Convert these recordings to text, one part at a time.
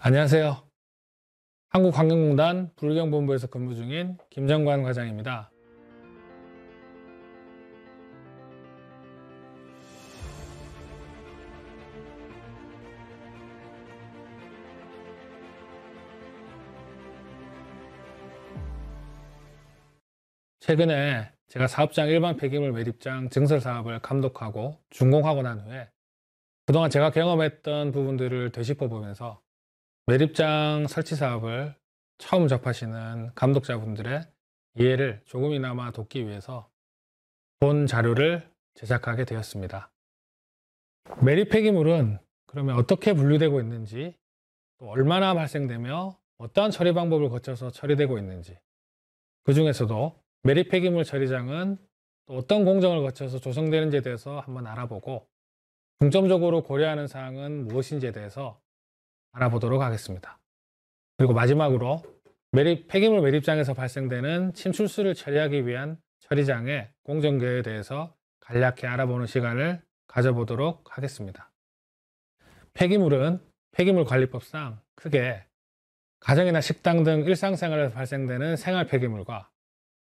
안녕하세요. 한국환경공단 불경본부에서 근무 중인 김정관 과장입니다. 최근에 제가 사업장 일반 폐기물 매립장 증설 사업을 감독하고 준공하고 난 후에 그동안 제가 경험했던 부분들을 되짚어 보면서 매립장 설치 사업을 처음 접하시는 감독자분들의 이해를 조금이나마 돕기 위해서 본 자료를 제작하게 되었습니다. 매립 폐기물은 그러면 어떻게 분류되고 있는지, 또 얼마나 발생되며 어떠한 처리 방법을 거쳐서 처리되고 있는지, 그 중에서도 매립 폐기물 처리장은 또 어떤 공정을 거쳐서 조성되는지에 대해서 한번 알아보고, 중점적으로 고려하는 사항은 무엇인지에 대해서 알아보도록 하겠습니다. 그리고 마지막으로 폐기물 매립장에서 발생되는 침출수를 처리하기 위한 처리장의 공정계에 대해서 간략히 알아보는 시간을 가져보도록 하겠습니다. 폐기물은 폐기물관리법상 크게 가정이나 식당 등 일상생활에서 발생되는 생활 폐기물과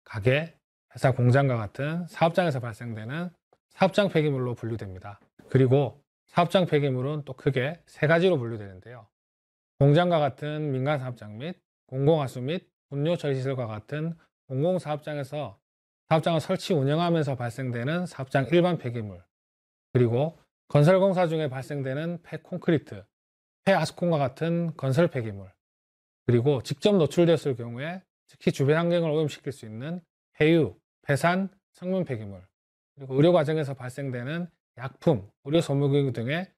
가게, 회사 공장과 같은 사업장에서 발생되는 사업장 폐기물로 분류됩니다. 그리고 사업장 폐기물은 또 크게 세 가지로 분류되는데요. 공장과 같은 민간 사업장 및 공공하수 및 분뇨 처리시설과 같은 공공사업장에서 사업장을 설치 운영하면서 발생되는 사업장 일반 폐기물, 그리고 건설공사 중에 발생되는 폐콘크리트, 폐아스콘과 같은 건설 폐기물, 그리고 직접 노출되었을 경우에 특히 주변 환경을 오염시킬 수 있는 폐유, 폐산, 성분 폐기물, 그리고 의료 과정에서 발생되는 약품, 의료 소모기 등의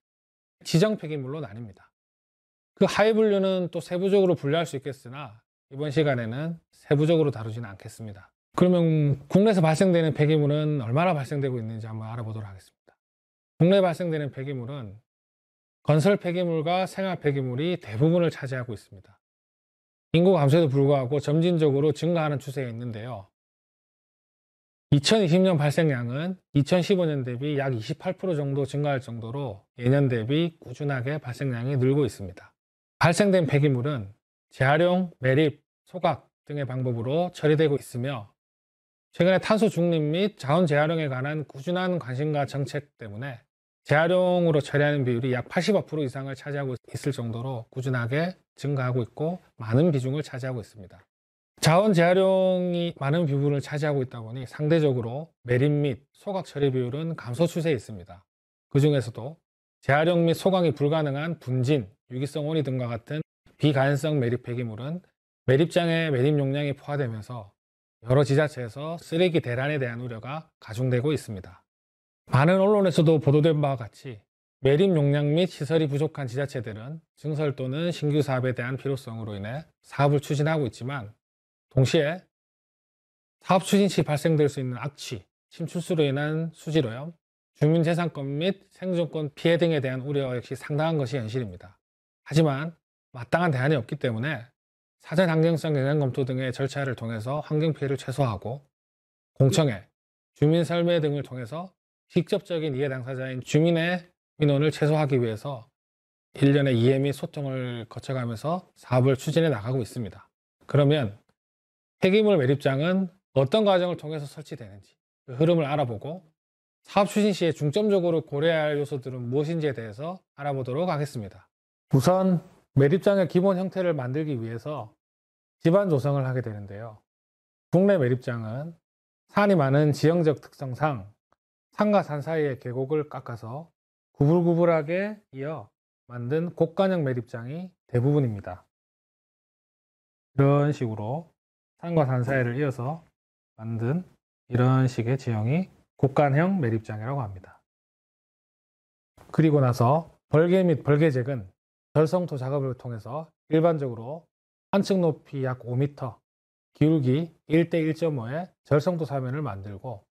지정 폐기물로 나뉩니다. 그 하위 분류는 또 세부적으로 분류할 수 있겠으나 이번 시간에는 세부적으로 다루지는 않겠습니다. 그러면 국내에서 발생되는 폐기물은 얼마나 발생되고 있는지 한번 알아보도록 하겠습니다. 국내에 발생되는 폐기물은 건설 폐기물과 생활 폐기물이 대부분을 차지하고 있습니다. 인구 감소에도 불구하고 점진적으로 증가하는 추세에 있는데요. 2020년 발생량은 2015년 대비 약 28% 정도 증가할 정도로 예년 대비 꾸준하게 발생량이 늘고 있습니다. 발생된 폐기물은 재활용, 매립, 소각 등의 방법으로 처리되고 있으며, 최근에 탄소 중립 및 자원 재활용에 관한 꾸준한 관심과 정책 때문에 재활용으로 처리하는 비율이 약 85% 이상을 차지하고 있을 정도로 꾸준하게 증가하고 있고 많은 비중을 차지하고 있습니다. 자원 재활용이 많은 부분을 차지하고 있다 보니 상대적으로 매립 및 소각 처리 비율은 감소 추세에 있습니다. 그 중에서도 재활용 및 소각이 불가능한 분진, 유기성 오리 등과 같은 비가연성 매립 폐기물은 매립장의 매립 용량이 포화되면서 여러 지자체에서 쓰레기 대란에 대한 우려가 가중되고 있습니다. 많은 언론에서도 보도된 바와 같이 매립 용량 및 시설이 부족한 지자체들은 증설 또는 신규 사업에 대한 필요성으로 인해 사업을 추진하고 있지만, 동시에 사업 추진 시 발생될 수 있는 악취, 침출수로 인한 수질오염, 주민재산권 및 생존권 피해 등에 대한 우려 역시 상당한 것이 현실입니다. 하지만 마땅한 대안이 없기 때문에 사전 환경성 영향 검토 등의 절차를 통해서 환경 피해를 최소화하고, 공청회, 주민 설매 등을 통해서 직접적인 이해 당사자인 주민의 민원을 최소화하기 위해서 일련의 이해 및 소통을 거쳐가면서 사업을 추진해 나가고 있습니다. 그러면 폐기물 매립장은 어떤 과정을 통해서 설치되는지 그 흐름을 알아보고, 사업 추진 시에 중점적으로 고려해야 할 요소들은 무엇인지에 대해서 알아보도록 하겠습니다. 우선 매립장의 기본 형태를 만들기 위해서 지반 조성을 하게 되는데요. 국내 매립장은 산이 많은 지형적 특성상 산과 산 사이의 계곡을 깎아서 구불구불하게 이어 만든 곡간형 매립장이 대부분입니다. 이런 식으로 산과 산 사이를 이어서 만든 이런 식의 지형이 곡간형 매립장이라고 합니다. 그리고 나서 벌개 및 벌개잭은 절성토 작업을 통해서 일반적으로 한 층 높이 약 5m, 기울기 1대 1.5의 절성토 사면을 만들고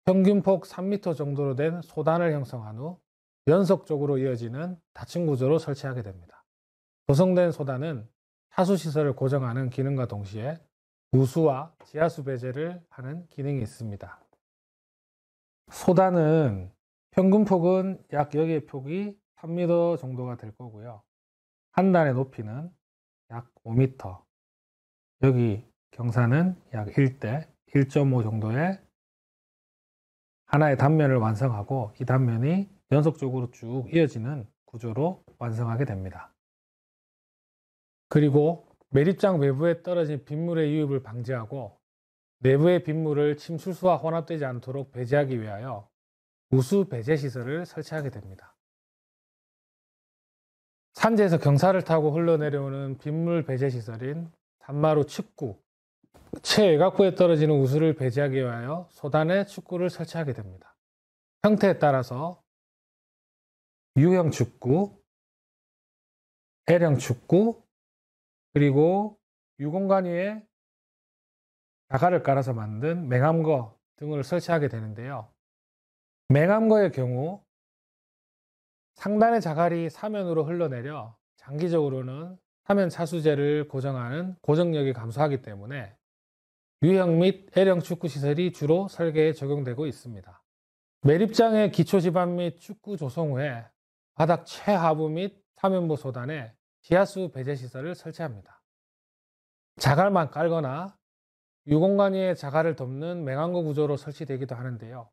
평균 폭 3m 정도로 된 소단을 형성한 후 연속적으로 이어지는 다층 구조로 설치하게 됩니다. 조성된 소단은 하수시설을 고정하는 기능과 동시에 우수와 지하수 배제를 하는 기능이 있습니다. 소단은 평균 폭은 약 여기의 폭이 3m 정도가 될 거고요. 한 단의 높이는 약 5m, 여기 경사는 약 1대 1.5 정도의 하나의 단면을 완성하고 이 단면이 연속적으로 쭉 이어지는 구조로 완성하게 됩니다. 그리고 매립장 외부에 떨어진 빗물의 유입을 방지하고 내부의 빗물을 침출수와 혼합되지 않도록 배제하기 위하여 우수 배제 시설을 설치하게 됩니다. 산지에서 경사를 타고 흘러내려오는 빗물 배제 시설인 산마루 축구, 최외곽부에 떨어지는 우수를 배제하기 위하여 소단에 축구를 설치하게 됩니다. 형태에 따라서 U형 축구, L형 축구, 그리고 유공간 위에 자갈을 깔아서 만든 맹암거 등을 설치하게 되는데요. 맹암거의 경우 상단의 자갈이 사면으로 흘러내려 장기적으로는 사면 차수제를 고정하는 고정력이 감소하기 때문에 U형 및 L형 축구 시설이 주로 설계에 적용되고 있습니다. 매립장의 기초지반 및 축구 조성 후에 바닥 최하부 및 사면부 소단에 지하수 배제 시설을 설치합니다. 자갈만 깔거나 유공간 위에 자갈을 덮는 맹암거 구조로 설치되기도 하는데요.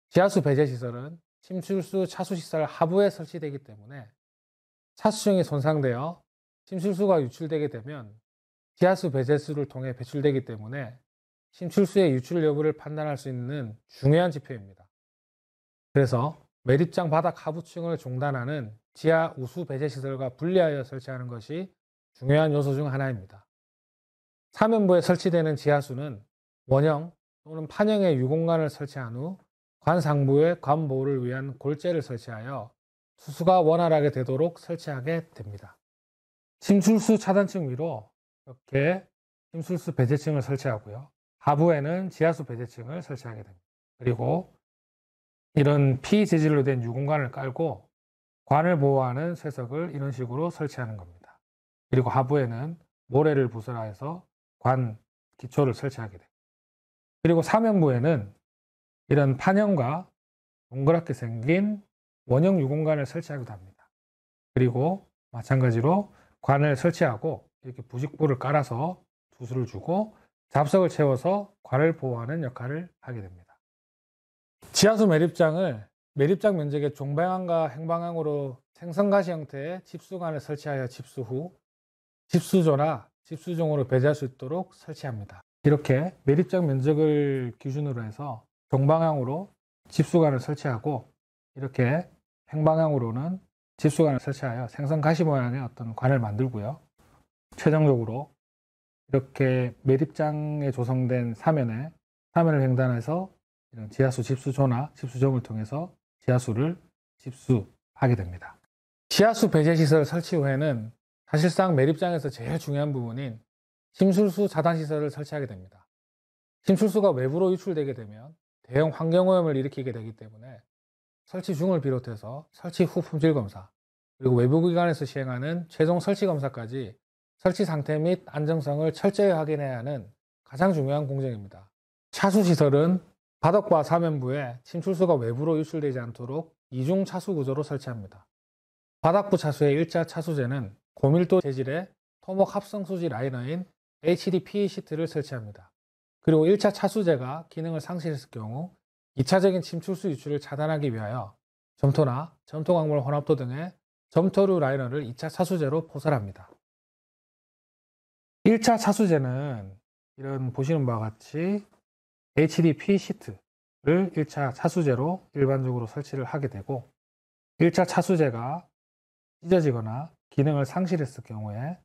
지하수 배제 시설은 침출수 차수 시설 하부에 설치되기 때문에 차수층이 손상되어 침출수가 유출되게 되면 지하수 배제수를 통해 배출되기 때문에 침출수의 유출 여부를 판단할 수 있는 중요한 지표입니다. 그래서 매립장 바닥 하부층을 종단하는 지하 우수 배제 시설과 분리하여 설치하는 것이 중요한 요소 중 하나입니다. 사면부에 설치되는 지하수는 원형 또는 판형의 유공간을 설치한 후 관 상부에 관 보호를 위한 골재를 설치하여 수수가 원활하게 되도록 설치하게 됩니다. 침출수 차단층 위로 이렇게 침출수 배제층을 설치하고요. 하부에는 지하수 배제층을 설치하게 됩니다. 그리고 이런 피 재질로 된 유공간을 깔고 관을 보호하는 쇠석을 이런 식으로 설치하는 겁니다. 그리고 하부에는 모래를 부설해서 관 기초를 설치하게 됩니다. 그리고 사면부에는 이런 판형과 동그랗게 생긴 원형 유공간을 설치하기도 합니다. 그리고 마찬가지로 관을 설치하고 이렇게 부직포를 깔아서 투수를 주고 잡석을 채워서 관을 보호하는 역할을 하게 됩니다. 지하수 매립장을 매립장 면적의 종방향과 행방향으로 생선가시 형태의 집수관을 설치하여 집수 후 집수조나 집수종으로 배제할 수 있도록 설치합니다. 이렇게 매립장 면적을 기준으로 해서 종방향으로 집수관을 설치하고 이렇게 행방향으로는 집수관을 설치하여 생선가시 모양의 어떤 관을 만들고요. 최종적으로 이렇게 매립장에 조성된 사면을 횡단해서 이런 지하수 집수조나 집수점을 통해서 지하수를 집수하게 됩니다. 지하수 배제시설 설치 후에는 사실상 매립장에서 제일 중요한 부분인 침출수 차단시설을 설치하게 됩니다. 침출수가 외부로 유출되게 되면 대형 환경오염을 일으키게 되기 때문에 설치 중을 비롯해서 설치 후 품질 검사, 그리고 외부 기관에서 시행하는 최종 설치 검사까지 설치 상태 및 안정성을 철저히 확인해야 하는 가장 중요한 공정입니다. 차수시설은 바닥과 사면부에 침출수가 외부로 유출되지 않도록 이중 차수 구조로 설치합니다. 바닥부 차수의 1차 차수제는 고밀도 재질의 토목 합성 수지 라이너인 HDPE 시트를 설치합니다. 그리고 1차 차수제가 기능을 상실했을 경우 2차적인 침출수 유출을 차단하기 위하여 점토나 점토광물 혼합도 등의 점토류 라이너를 2차 차수제로 포설합니다. 1차 차수제는 이런 보시는 바와 같이 HDPE 시트를 1차 차수제로 일반적으로 설치를 하게 되고 1차 차수제가 찢어지거나 기능을 상실했을 경우에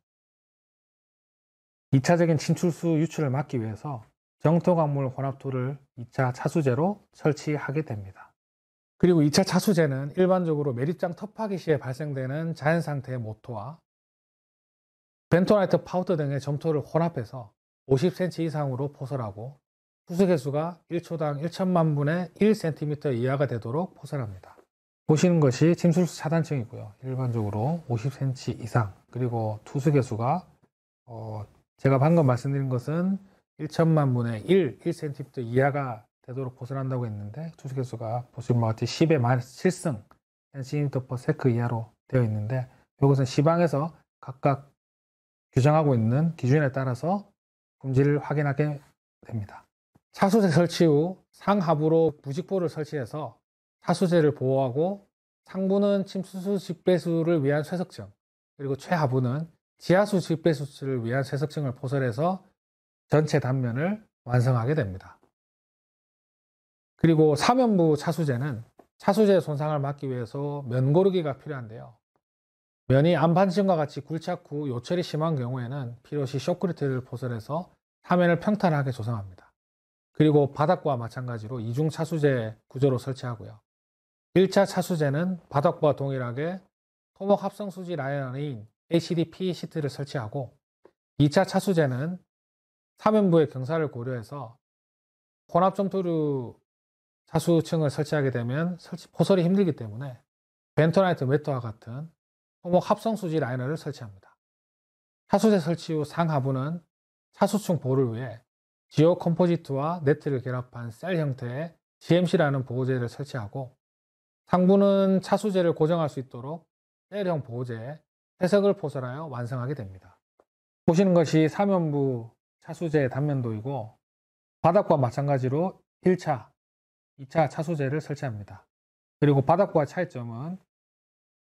2차적인 침출수 유출을 막기 위해서 정토광물 혼합토를 2차 차수제로 설치하게 됩니다. 그리고 2차 차수제는 일반적으로 매립장 터프하기 시에 발생되는 자연상태의 모토와 벤토나이트 파우더 등의 점토를 혼합해서 50cm 이상으로 포설하고 투수개수가 1초당 1천만 분의 1cm 이하가 되도록 포설합니다. 보시는 것이 침출수 차단층이고요. 일반적으로 50cm 이상, 그리고 투수개수가 제가 방금 말씀드린 것은 1천만 분의 1cm 이하가 되도록 포설한다고 했는데 투수개수가 보시는 바와 같이 10의 마이너스 7승 cm/s 이하로 되어 있는데 이것은 시방에서 각각 규정하고 있는 기준에 따라서 품질을 확인하게 됩니다. 차수제 설치 후 상하부로 부직포를 설치해서 차수제를 보호하고 상부는 침수수 직배수를 위한 쇠석층, 그리고 최하부는 지하수 직배수를 위한 쇠석층을 포설해서 전체 단면을 완성하게 됩니다. 그리고 사면부 차수제는 차수제 손상을 막기 위해서 면고르기가 필요한데요. 면이 안반지점과 같이 굴착 후 요철이 심한 경우에는 필요시 쇼크리트를 포설해서 사면을 평탄하게 조성합니다. 그리고 바닥과 마찬가지로 이중 차수제 구조로 설치하고요. 1차 차수제는 바닥과 동일하게 토목 합성 수지 라이너인 HDP 시트를 설치하고, 2차 차수제는 사면부의 경사를 고려해서 혼합 점토류 차수층을 설치하게 되면 포설이 힘들기 때문에 벤토나이트 매트와 같은 토목 합성 수지 라이너를 설치합니다. 차수제 설치 후 상하부는 차수층 보호를 위해 지오 컴포지트와 네트를 결합한 셀 형태의 GMC라는 보호제를 설치하고, 상부는 차수제를 고정할 수 있도록 셀형 보호제에 회석을 포설하여 완성하게 됩니다. 보시는 것이 사면부 차수제 단면도이고, 바닥과 마찬가지로 1차, 2차 차수제를 설치합니다. 그리고 바닥과 차이점은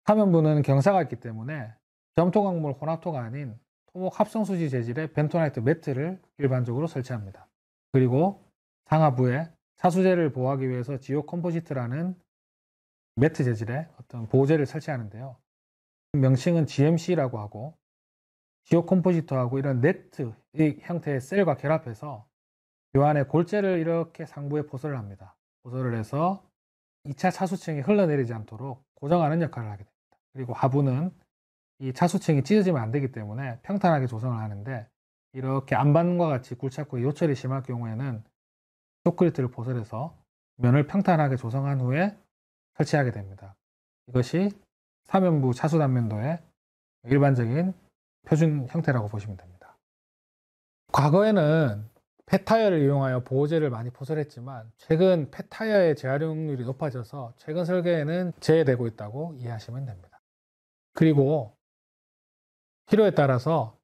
사면부는 경사가 있기 때문에 점토광물 혼합토가 아닌 토목 합성수지 재질의 벤토나이트 매트를 일반적으로 설치합니다. 그리고 상하부에 차수제를 보호하기 위해서 지오 컴포지트라는 매트 재질의 어떤 보호제를 설치하는데요. 명칭은 GMC라고 하고, 지오 컴포지트하고 이런 네트 형태의 셀과 결합해서 이 안에 골재를 이렇게 상부에 포설을 합니다. 포설을 해서 2차 차수층이 흘러내리지 않도록 고정하는 역할을 하게 됩니다. 그리고 하부는 이 차수층이 찢어지면 안 되기 때문에 평탄하게 조성을 하는데, 이렇게 안반과 같이 굴착후 요철이 심할 경우에는 쇼크리트를 포설해서 면을 평탄하게 조성한 후에 설치하게 됩니다. 이것이 사면부 차수 단면도의 일반적인 표준 형태라고 보시면 됩니다. 과거에는 폐타이어를 이용하여 보호제를 많이 포설했지만, 최근 폐타이어의 재활용률이 높아져서 최근 설계에는 제외되고 있다고 이해하시면 됩니다. 그리고 필요에 따라서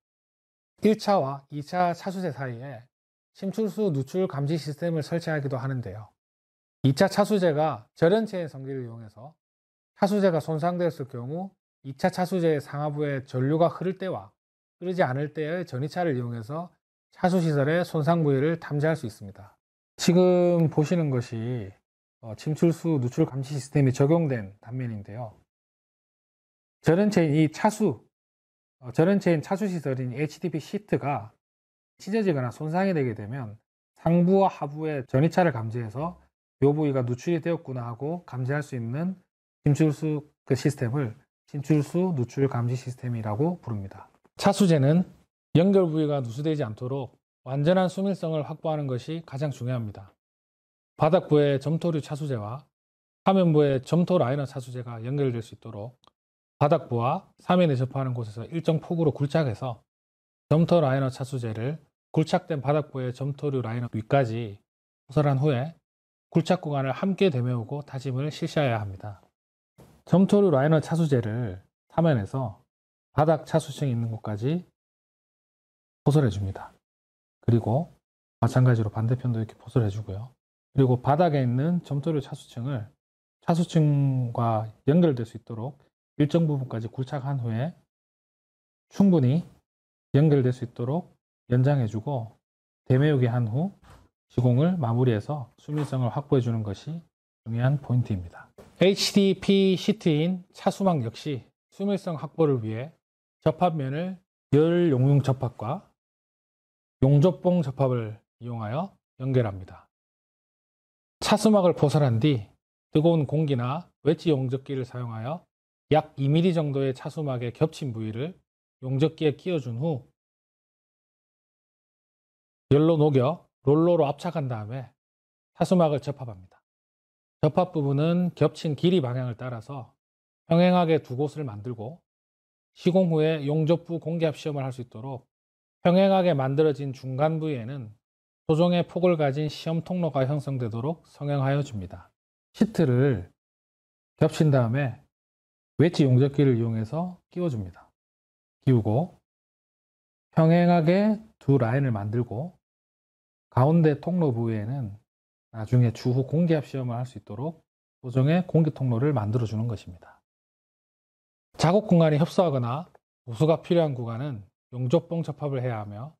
1차와 2차 차수제 사이에 침출수 누출 감지 시스템을 설치하기도 하는데요. 2차 차수제가 절연체인 성질을 이용해서 차수제가 손상되었을 경우 2차 차수제의 상하부에 전류가 흐를 때와 흐르지 않을 때의 전이차를 이용해서 차수시설의 손상 부위를 탐지할 수 있습니다. 지금 보시는 것이 침출수 누출 감지 시스템이 적용된 단면인데요. 절연체인 이 절연체인 차수시설인 HDP 시트가 찢어지거나 손상이 되게 되면 상부와 하부의 전이차를 감지해서 이 부위가 누출이 되었구나 하고 감지할 수 있는 침출수 시스템을 침출수 누출 감지 시스템이라고 부릅니다. 차수제는 연결 부위가 누수되지 않도록 완전한 수밀성을 확보하는 것이 가장 중요합니다. 바닥부의 점토류 차수제와 사면부의 점토 라이너 차수제가 연결될 수 있도록 바닥부와 사면에 접하는 곳에서 일정 폭으로 굴착해서 점토 라이너 차수제를 굴착된 바닥부의 점토류 라이너 위까지 포설한 후에 굴착 구간을 함께 되메우고 다짐을 실시해야 합니다. 점토류 라이너 차수제를 사면에서 바닥 차수층이 있는 곳까지 포설해 줍니다. 그리고 마찬가지로 반대편도 이렇게 포설해 주고요. 그리고 바닥에 있는 점토류 차수층을 차수층과 연결될 수 있도록 일정 부분까지 굴착한 후에 충분히 연결될 수 있도록 연장해 주고 대메우기 한 후 시공을 마무리해서 수밀성을 확보해 주는 것이 중요한 포인트입니다. HDP 시트인 차수막 역시 수밀성 확보를 위해 접합면을 열 용융 접합과 용접봉 접합을 이용하여 연결합니다. 차수막을 포설한 뒤 뜨거운 공기나 웨지 용접기를 사용하여 약 2mm 정도의 차수막에 겹친 부위를 용접기에 끼워준 후 열로 녹여 롤러로 압착한 다음에 차수막을 접합합니다. 접합 부분은 겹친 길이 방향을 따라서 평행하게 두 곳을 만들고 시공 후에 용접부 공기압 시험을 할 수 있도록 평행하게 만들어진 중간 부위에는 소정의 폭을 가진 시험 통로가 형성되도록 성형하여 줍니다. 시트를 겹친 다음에 웨지 용접기를 이용해서 끼워줍니다. 끼우고 평행하게 두 라인을 만들고 가운데 통로 부위에는 나중에 추후 공기압 시험을 할 수 있도록 소정의 공기 통로를 만들어 주는 것입니다. 작업 공간이 협소하거나 보수가 필요한 구간은 용접봉 접합을 해야 하며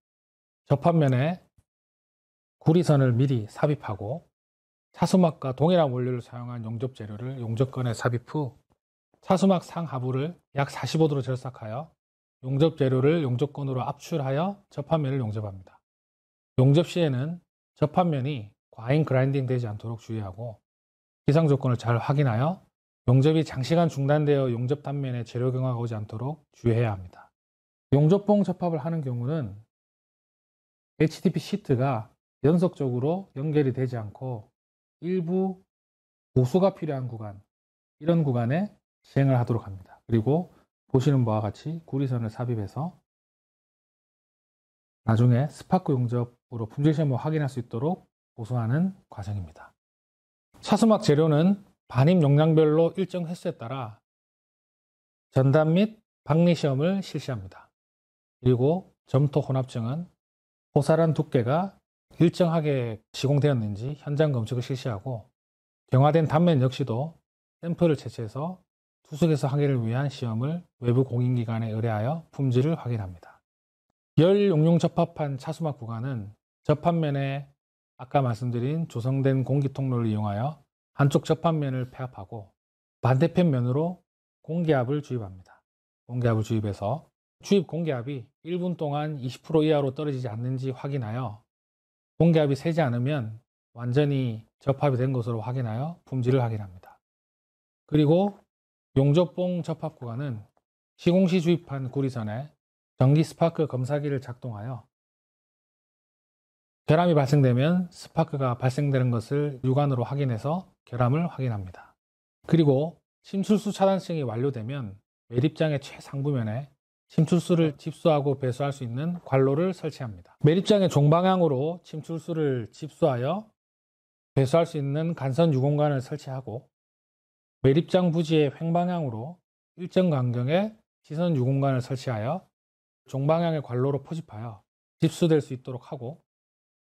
접합면에 구리선을 미리 삽입하고 차수막과 동일한 원료를 사용한 용접 재료를 용접건에 삽입 후 차수막 상하부를 약 45도로 절삭하여 용접 재료를 용접건으로 압출하여 접합면을 용접합니다. 용접 시에는 접합면이 과잉 그라인딩 되지 않도록 주의하고 기상 조건을 잘 확인하여 용접이 장시간 중단되어 용접 단면에 재료 경화가 오지 않도록 주의해야 합니다. 용접봉 접합을 하는 경우는 HDP 시트가 연속적으로 연결이 되지 않고 일부 보수가 필요한 구간, 이런 구간에 시행을 하도록 합니다. 그리고 보시는 바와 같이 구리선을 삽입해서 나중에 스파크 용접으로 품질 시험을 확인할 수 있도록 보수하는 과정입니다. 차수막 재료는 반입 용량별로 일정 횟수에 따라 전담 및 박리 시험을 실시합니다. 그리고 점토 혼합증은 호살한 두께가 일정하게 시공되었는지 현장 검측을 실시하고 경화된 단면 역시도 샘플을 채취해서 투숙에서 하기를 위한 시험을 외부 공인기관에 의뢰하여 품질을 확인합니다. 열 용융 접합한 차수막 구간은 접합면에 아까 말씀드린 조성된 공기 통로를 이용하여 한쪽 접합면을 폐압하고 반대편 면으로 공기압을 주입합니다. 공기압을 주입해서 주입 공기압이 1분 동안 20% 이하로 떨어지지 않는지 확인하여 공기압이 세지 않으면 완전히 접합이 된 것으로 확인하여 품질을 확인합니다. 그리고 용접봉 접합 구간은 시공시 주입한 구리선에 전기 스파크 검사기를 작동하여 결함이 발생되면 스파크가 발생되는 것을 육안으로 확인해서 결함을 확인합니다. 그리고 침출수 차단성이 완료되면 매립장의 최상부면에 침출수를 집수하고 배수할 수 있는 관로를 설치합니다. 매립장의 종방향으로 침출수를 집수하여 배수할 수 있는 간선 유공관을 설치하고 매립장 부지의 횡방향으로 일정 간격의 시선 유공관을 설치하여 종방향의 관로로 포집하여 집수될 수 있도록 하고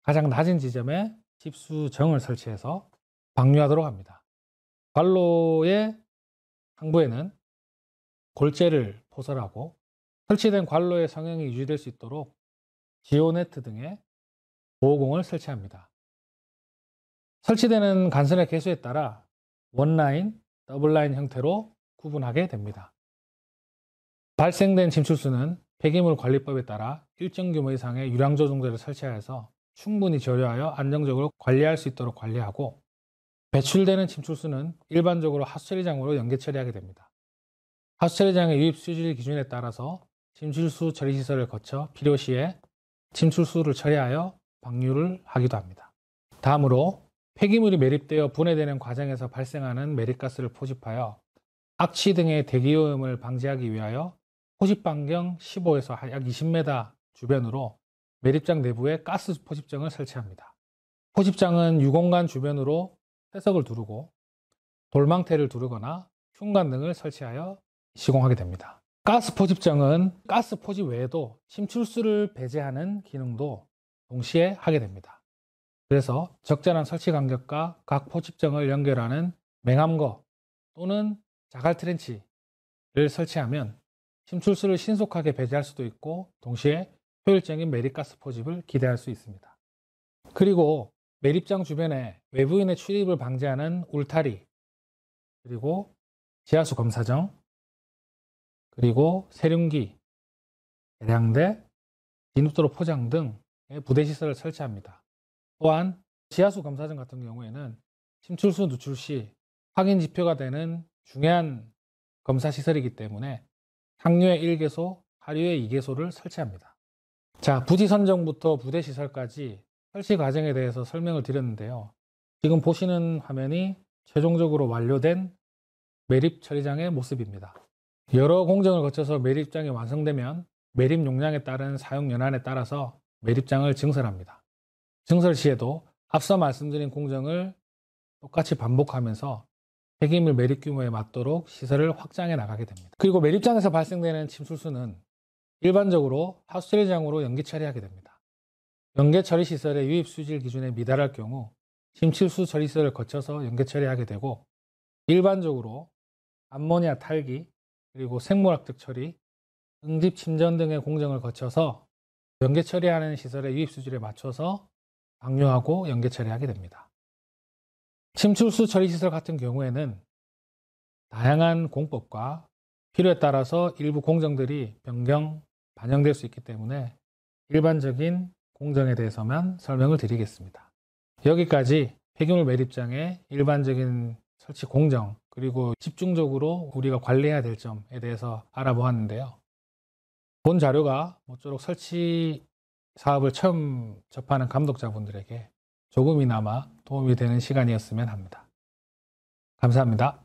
가장 낮은 지점에 집수정을 설치해서 방류하도록 합니다. 관로의 상부에는 골재를 포설하고 설치된 관로의 성형이 유지될 수 있도록 지오네트 등의 보호공을 설치합니다. 설치되는 간선의 개수에 따라 원라인, 더블라인 형태로 구분하게 됩니다. 발생된 침출수는 폐기물 관리법에 따라 일정 규모 이상의 유량 조종대를 설치하여서 충분히 조류하여 안정적으로 관리할 수 있도록 관리하고 배출되는 침출수는 일반적으로 하수처리장으로 연계 처리하게 됩니다. 하수처리장의 유입 수질 기준에 따라서 침출수 처리시설을 거쳐 필요시에 침출수를 처리하여 방류를 하기도 합니다. 다음으로 폐기물이 매립되어 분해되는 과정에서 발생하는 매립가스를 포집하여 악취 등의 대기오염을 방지하기 위하여 포집 반경 15에서 약 20m 주변으로 매립장 내부에 가스 포집정을 설치합니다. 포집장은 유공간 주변으로 회석을 두르고 돌망태를 두르거나 흉관 등을 설치하여 시공하게 됩니다. 가스 포집정은 가스 포집 외에도 침출수를 배제하는 기능도 동시에 하게 됩니다. 그래서 적절한 설치 간격과 각 포집정을 연결하는 맹암거 또는 자갈 트렌치를 설치하면 침출수를 신속하게 배제할 수도 있고 동시에 효율적인 매립가스 포집을 기대할 수 있습니다. 그리고 매립장 주변에 외부인의 출입을 방지하는 울타리, 그리고 지하수 검사정, 그리고 세륜기, 계량대, 진입도로 포장 등의 부대시설을 설치합니다. 또한 지하수 검사정 같은 경우에는 침출수 누출 시 확인 지표가 되는 중요한 검사시설이기 때문에 상류의 1개소, 하류의 2개소를 설치합니다. 자, 부지 선정부터 부대 시설까지 설치 과정에 대해서 설명을 드렸는데요. 지금 보시는 화면이 최종적으로 완료된 매립 처리장의 모습입니다. 여러 공정을 거쳐서 매립장이 완성되면 매립 용량에 따른 사용 연한에 따라서 매립장을 증설합니다. 증설 시에도 앞서 말씀드린 공정을 똑같이 반복하면서 폐기물 매립 규모에 맞도록 시설을 확장해 나가게 됩니다. 그리고 매립장에서 발생되는 침출수는 일반적으로 하수 처리장으로 연기 처리하게 됩니다. 연계 처리 시설의 유입 수질 기준에 미달할 경우 심칠수 처리 시설을 거쳐서 연계 처리하게 되고, 일반적으로 암모니아 탈기, 그리고 생물학적 처리, 응집 침전 등의 공정을 거쳐서 연계 처리하는 시설의 유입 수질에 맞춰서 방류하고 연계 처리하게 됩니다. 침출수 처리 시설 같은 경우에는 다양한 공법과 필요에 따라서 일부 공정들이 변경, 반영될 수 있기 때문에 일반적인 공정에 대해서만 설명을 드리겠습니다. 여기까지 폐기물 매립장의 일반적인 설치 공정, 그리고 집중적으로 우리가 관리해야 될 점에 대해서 알아보았는데요. 본 자료가 모쪼록 설치 사업을 처음 접하는 감독자분들에게 조금이나마 도움이 되는 시간이었으면 합니다. 감사합니다.